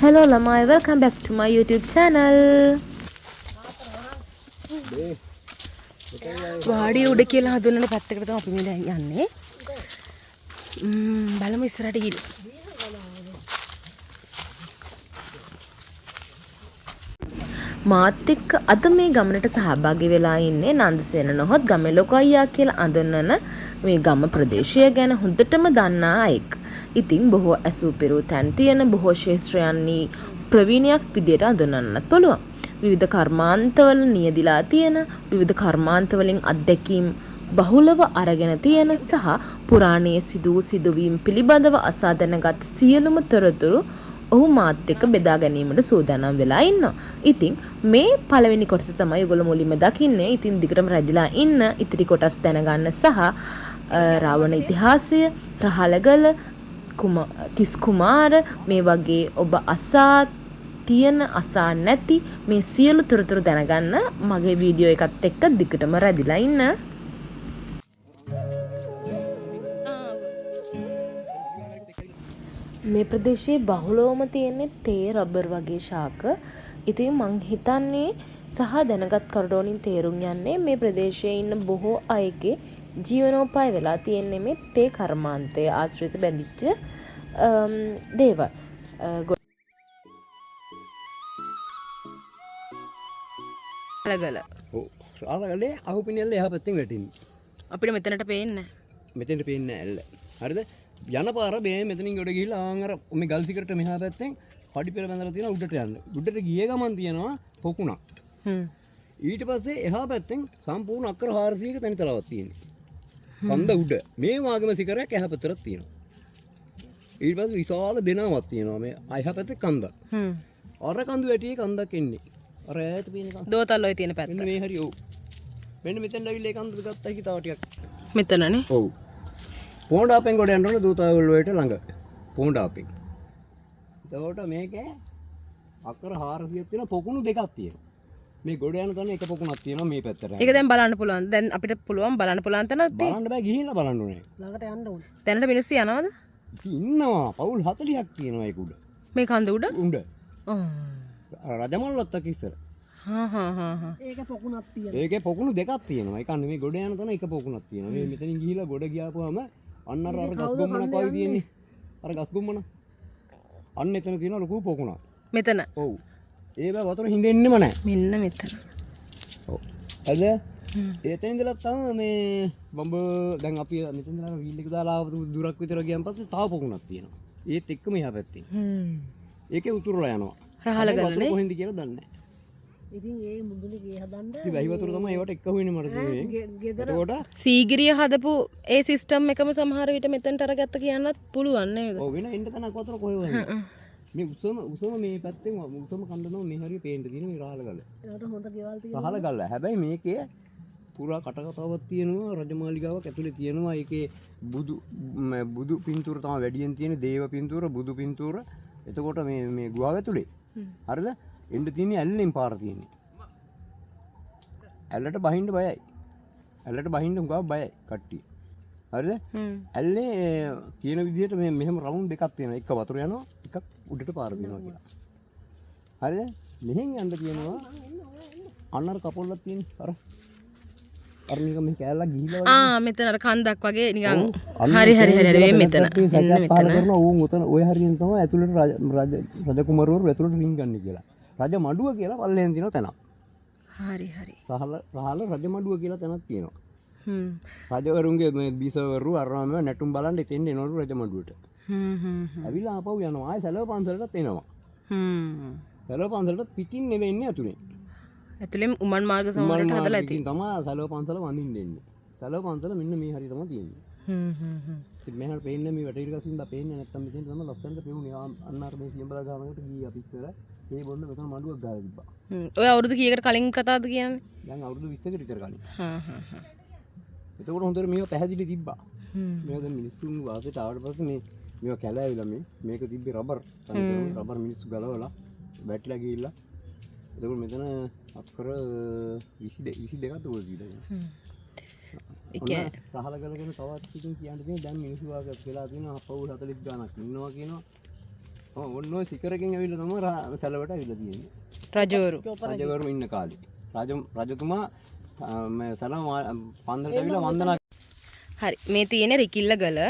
Hello lamai, welcome back to my YouTube channel. වාඩි උඩ කියලා හදුන්නට පැත්තකට තමයි අපි මේ යන්නේ. බලමු ඉස්සරහට ගිහින්. මාත් එක්ක අද මේ ගමනට සහභාගී වෙලා ඉන්නේ නන්දසේන නොහොත් ගමේ ලොකු අයියා කියලා අඳුන්වන මේ ගම ප්‍රදේශය ගැන හොඳටම දන්නා අයෙක්. ඉතින් බොහෝ ඇසූපිරූ තැන් තියෙන බොහෝ ශේෂ්ත්‍රයන්හි ප්‍රවීණයක් විදියට අඳුන්වන්නත් පුළුවන්. විවිධ කර්මාන්තවල නියදිලා තියෙන විවිධ කර්මාන්තවලින් අත්දැකීම් බහුලව අරගෙන තියෙන සහ පුරාණයේ සිදුවීම් පිළිබඳව අසා දැනගත් සියලුම තොරතුරු ඔහු මාත් එක්ක බෙදා ගැනීමට සූදානම් වෙලා ඉන්නවා. ඉතින් මේ පළවෙනි කොටස තමයි ඔයගොල්ලෝ මුලින්ම දකින්නේ. ඉතින් දිගටම රැඳිලා ඉන්න ඉතිරි කොටස් දැනගන්න සහ රාවණ ඉතිහාසය, රහලගල, තිස් කුමාර මේ වගේ ඔබ අසා තියෙන අසා නැති මේ සියලු තොරතුරු දැනගන්න මගේ වීඩියෝ එකත් එක්ක දිගටම රැඳිලා ඉන්න. මේ ප්‍රදේශයේ බහුලවම තියෙන්නේ තේ රබර් වගේ ශාක. ඉතින් මං හිතන්නේ සහ දැනගත් කරුණෝනින් තේරුම් යන්නේ මේ ප්‍රදේශයේ ඉන්න බොහෝ අයගේ ජීවනෝපාය වෙලා තියෙන්නේ මේ තේ කර්මාන්තය ආශ්‍රිත බැඳිච්ච දේවල්. රහලගල. ඔව්. රහලගලේ අහුපිනියල්ල එහා පැත්තෙන් වැටෙන්නේ. අපිට මෙතනට පේන්නේ නැහැ. මෙතෙන්ට පේන්නේ නැහැ ඇල්ල. හරිද? යන පාර මේ මෙතනින් ගොඩ ගිහිල්ලා ආන් අර මේ ගල් සිකරට මෙහා පැත්තෙන් හඩි පෙර බැඳලා තියෙනවා උඩට යන්න. උඩට ගිය ගමන් තියෙනවා පොකුණක්. ඊට පස්සේ එහා පැත්තෙන් සම්පූර්ණ අක්කර 400ක තනිතලාවක් තියෙනවා. කන්ද උඩ මේ වාගම සිකරයක් එහා පැත්තට තියෙනවා. ඊට පස්සේ විශාල දෙනාවක් තියෙනවා මේ එහා පැත්තේ කන්දක්. අර කන්ද වැටියේ කන්දක් එන්නේ. අර ඈත පේන කන්ද. දෝතල් ඔය තියෙන පැත්ත. මෙන්න මේ හරි ඔව්. මෙන්න මෙතෙන් ඇවිල්ලා ඒ කන්දට ගත්තා කි තව ටිකක්. මෙතනනේ. ඔව්. පොණ්ඩාපෙන් ගොඩ යන්න ඕන දූතාවල් වලට ළඟ. පොණ්ඩාපෙන්. එතකොට මේකේ අක්කර 400ක් තියෙන පොකුණු දෙකක් තියෙනවා. මේ ගොඩ යන තැන එක පොකුණක් තියෙනවා මේ පැත්තට. ඒක දැන් බලන්න පුළුවන්. දැන් අපිට පුළුවන් බලන්න පුළුවන් තැනක් තියෙනවා. බලන්න බෑ ගිහිල්ලා බලන්න ඕනේ. ළඟට යන්න ඕනේ. දැනට මිනිස්සු යනවද? ඉන්නවා. පවුල් 40ක් තියෙනවා ඒක උඩ. මේ කන්ද උඩ? උඩ. ඔව්. රජමල්ලත්තක් ඉස්සර. ඒක පොකුණක් තියෙනවා. ඒකේ පොකුණු දෙකක් තියෙනවා. ඒ කියන්නේ මේ ගොඩ යන තැන එක පොකුණක් තියෙනවා. මේ මෙතනින් ගිහිල්ලා ගොඩ ගියාපුවාම අන්න අර ගස් ගොම්මනක් වගේ තියෙන්නේ. අර ගස් ගොම්මන. අන්න එතන තියෙන ලොකු පොකුණක්. මෙතන. ඔව්. ඒ බෑ වතුර හින්දෙන්නෙම නැහැ. මෙන්න මෙතන. ඔව්. හරිද? එතන ඉඳලා තමයි මේ බම්බ දැන් අපි මෙතන ඉඳලා වීල් එක දාලා දුරක් විතර ගියන් පස්සේ තව පොකුණක් තියෙනවා. ඒත් එක්කම එහා පැත්තේ. ඒකේ උතුරලා යනවා. රහලගලනේ. කොහෙන්ද කියලා දන්නේ නැහැ. ඉතින් ඒ මුදුනේ ගේ හදන්න ඉතින් වැහි වතුර තමයි ඒවට එක්ක හොයන්නේ මට තියෙන්නේ. එතකොට සීගිරිය හදපු ඒ සිස්ටම් එකම සමහර විට මෙතනට අරගත්ත කියන්නත් පුළුවන් නේද? ඔව් වෙන එන්න තැනක් වතුර කොහෙ වන්නේ. මේ උසම මේ පැත්තෙන් උසම කන්දනෝ මේ හරිය පේන්න තියෙන මේ රහලගල. ඒකට හොඳ ගෙවල් තියෙනවා. රහලගල. හැබැයි මේකේ පුරා කටකතාවක් තියෙනවා රජමාලිගාවක් ඇතුලේ තියෙනවා. ඒකේ බුදු පින්තූර තමයි වැඩියෙන් තියෙන්නේ. දේව පින්තූර, බුදු පින්තූර. එතකොට මේ ගුහාව ඇතුලේ. හරිද? එන්න තියෙන්නේ ඇල්ලෙන් පාර තියෙන්නේ. ඇල්ලට බහින්න බයයි. ඇල්ලට බහින්න උගා බයයි කට්ටිය. හරිද? ඇල්ලේ කියන විදිහට මේ මෙහෙම රවුන්ඩ් දෙකක් තියෙනවා. එක වතුර යනවා, එකක් උඩට පාර තියෙනවා කියලා. හරිද? මෙහෙන් යන්න තියෙනවා. අන්නර කපොල්ලක් තියෙන්නේ. අර නිකන් මේ කෑල්ලක් ගිහිල්ලා මෙතන අර කන්දක් වගේ නිකන් හරි මේ මෙතන. මෙතන ඕන් උතන ඔය හරියෙන් තමයි ඇතුළට රජ කුමරුවරු ඇතුළට රින් ගන්න කියලා. රජ මඩුව කියලා පල්ලෙන් තියෙන තැනක්. හරි. රහල රජ මඩුව කියලා තැනක් තියෙනවා. රජවරුන්ගේ මේ බිසවරු අරම නැටුම් බලන්න එතෙන් එනවලු රජ මඩුවට. ඇවිල්ලා ආපහු යනවා. ආයෙ සැලව පන්සලටත් එනවා. සැලව පන්සලටත් පිටින් නෙවෙන්නේ ඇතුලෙන්. ඇතුලෙන් උමන් මාර්ග සමරට හදලා ඇති. ඉතින් තමයි සැලව පන්සල වඳින්න එන්නේ. සැලව පන්සල මෙන්න මේ හරිය තමයි තියෙන්නේ. ඉතින් මෙහාට පේන්නේ මේ වැටේට ගසින් දා පේන්නේ නැත්තම් මෙතෙන් තමයි ලස්සනට පේන්නේ. අන්න අර මේ සියඹලා ගානකට ගියේ අපි ඉස්සර. ඒ බොන්න මෙතන මඩුවක් ගාලා තිබ්බා. ඔය අවුරුදු කීයකට කලින් කතාවද කියන්නේ? දැන් අවුරුදු 20කට විතර කලින්. එතකොට හොඳට මේව පැහැදිලි තිබ්බා. මේව දැන් මිනිස්සුන් වාසයට ආවට පස්සේ මේව කැලෑවිලා මේක තිබ්බේ රබර්. රබර් මිනිස්සු ගලවලා වැටිලා ගිහිල්ලා. එතකොට මෙතන අක්කර 22ක් දුර දීලා. රහලගල ගැන තවත් ඉතින් කියන්න තියෙන දැන් මිනිස්සු වාගත් වෙලා තියෙනවා අපවුල් 40 ගාණක් ඉන්නවා කියනවා. ඔන්න ඔය සිකරකින් ඇවිල්ලා තමයි සැලවට ඇවිල්ලා තියෙන්නේ. රජවරු. රජවරු ඉන්න කාලේ. රජතුමා මේ සැලම පන්දරට ඇවිල්ලා වන්දනා හරි. මේ තියෙන රිකිල්ල ගල.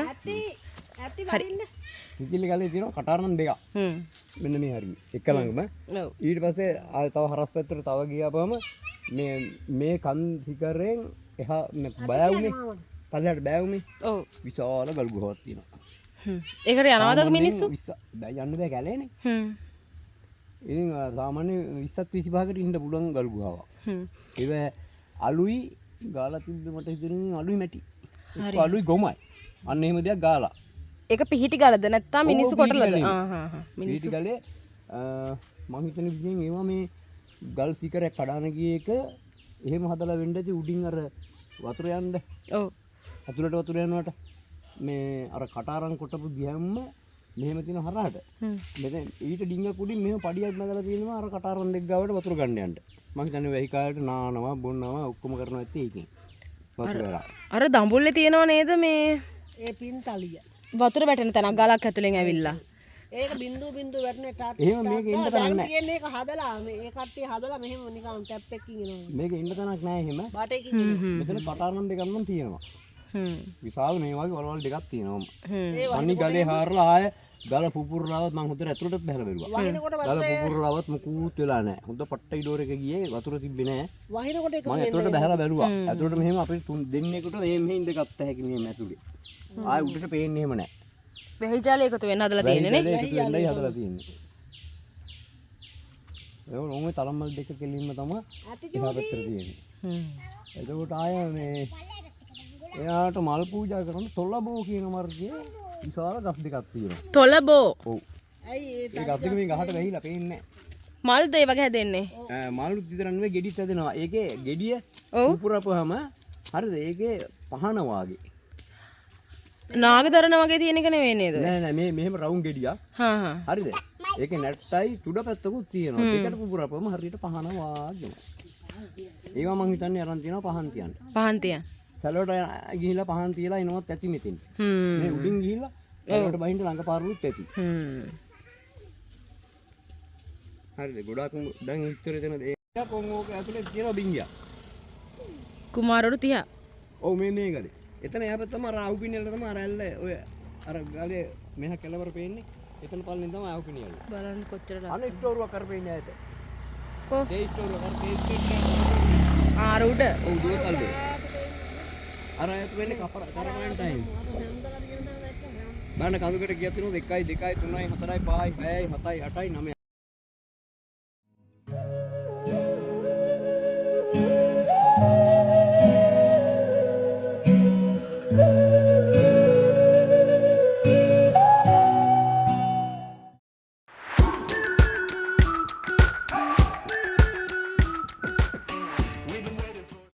හරි. රිකිල්ල ගලේ තියෙනවා කටාරම් දෙකක්. මෙන්න මේ හරිය. එක ළඟම. ඔව්. ඊට පස්සේ ආය තව හරස් පැත්තට තව ගියාපම මේ කන් සිකරෙන් එහා බෑවුනේ. පල්ලෙහාට බෑවුනේ. ඔව්. විශාල ගල් ගුහාවක් තියෙනවා. ඒකට යනවද මිනිස්සු? දැන් යන්න බෑ කැලේනේ. හ්ම්. ඉතින් සාමාන්‍ය 20ක් 25කට ඉන්න පුළුවන් ගල් ගුහාවක්. ඒක අලුයි ගාලා තිබ්බ මට හිතෙන්නේ අලුයි මැටි. ඒක අලුයි ගොමයි. අන්න එහෙම දෙයක් ගාලා. ඒක පිහිටි ගලද නැත්නම් මිනිස්සු කොටලද? මිනිස්සු ගලේ මං හිතන විදිහෙන් ඒවා මේ ගල් සිකරයක් කඩාන ගිය එක එහෙම හදලා වෙන්න ඇති උඩින් අර වතුර යන්න. ඔව්. අතුලට වතුර යනවට මේ අර කටාරම් කොටපු දිහම්ම මෙහෙම තියෙන හරහට. මෙතන ඊට ඩිංගක් උඩින් මෙහෙම පඩියක් නගලා තියෙනවා අර කටාරම් දෙක ගාවට වතුර ගන්න යන්න. මං හිතන්නේ වෙහි කාලේට නානවා බොන්නවා ඔක්කොම කරනවා ඇත්තේ ඒකෙන්. වතුර වෙලා. අර දඹුල්ලේ තියෙනව නේද මේ ඒ පින්තලිය. වතුර වැටෙන තැනක් ගලක් ඇතුලෙන් ඇවිල්ලා. ඒක බින්දු වැටෙන ටාට්. එහෙම මේක ඉන්න තැනක් නැහැ. කියන්නේ ඒක හදලා මේ කට්ටිය හදලා මෙහෙම නිකන් ටැප් එකකින් එනවා. මේක ඉන්න තැනක් නැහැ එහෙම. බාටේකින් මෙතන කටාරම් දෙකක් නම් තියෙනවා. විශාල මේ වගේ වලවල් දෙකක් තියෙනවා. ඒ අනිත් ගලේ හාරලා ආය ගල පුපුරලාවත් මං හොඳට ඇතුළටත් බහැලා බැලුවා. වහිනකොට ගල පුපුරලාවත් මුකුත් වෙලා නැහැ. හොඳ පට්ටයි ඩෝර එක ගියේ වතුර තිබ්බේ නැහැ. වහිනකොට ඒක මං ඇතුළට බහැලා බැලුවා. ඇතුළට මෙහෙම අපේ දෙන්නෙකුට මෙහෙම ඉඳගත්ත හැකි මෙහෙම ඇතුළේ. ආය උඩට පේන්නේ එහෙම නැහැ. වෙහි ජලය එකතු වෙන්න හදලා තියෙන්නේ නේ. එකතු වෙන්නයි හදලා තියෙන්නේ. ඒක නෝමේ තරම්මල් දෙක කෙලින්ම තමයි එහා පැත්තට තියෙන්නේ. එතකොට ආය මේ එයාට මල් පූජා කරන තොලබෝ කියන මර්ගයේ විශාල ගස් දෙකක් තියෙනවා. තොලබෝ. ඔව්. ඇයි ඒ ගස් දෙක මේ ගහට වැහිලා පේන්නේ මල්ද ඒ වගේ හැදෙන්නේ? නැහැ. මලුත් විතර නෙවෙයි ගෙඩිත් හැදෙනවා. ඒකේ ගෙඩිය ඔව්. පුපුරපුවාම හරිද? ඒකේ පහන වාගේ. නාගදරන වගේ තියෙන එක නෙවෙයි නේද? නෑ නෑ මේ මෙහෙම රවුම් ගෙඩියක්. හා හා. හරිද? ඒකේ නැට්ටයි තුඩ පැත්තකුත් තියෙනවා. දෙකට පුපුරපුවම හරියට පහන වාගේ. ඒවා මං හිතන්නේ අරන් තියෙනවා පහන් තියන්න. පහන් තියන්. සැලවට ගිහිලා පහන් තියලා එනවත් ඇති මෙතෙන්. මේ උඩින් ගිහිල්ලා සැලවට බහින්න ළඟ පාරුත් ඇති. හරිද? ගොඩාක් දැන් ඉච්චර දෙන දේ. කොන් ඕක ඇතුලේ තියෙනවා බින්ගියා. කුමාරවරු 30. ඔව් මේ ගලේ. එතන එහා තමයි අර ආවුපිනියල තමයි අර ඇල්ල ඔය අර ගලේ මෙහා කෙලවර පේන්නේ. එතන පල්ලෙන් තමයි ආවුපිනියල. බලන්න කොච්චර ලස්සනද. අනේ ස්ටෝරුවක් කරපේන්නේ ආයත. කො? ඒ ස්ටෝරුවක් කරපේ. ආර උඩ. ඔව් දුර කල්ලේ. අර ඇත වෙන්නේ කරමයන් ටයිම්. බලන්න කඳුකට ගියත් වෙනවා 1 2 3 4 5 6 7 8 9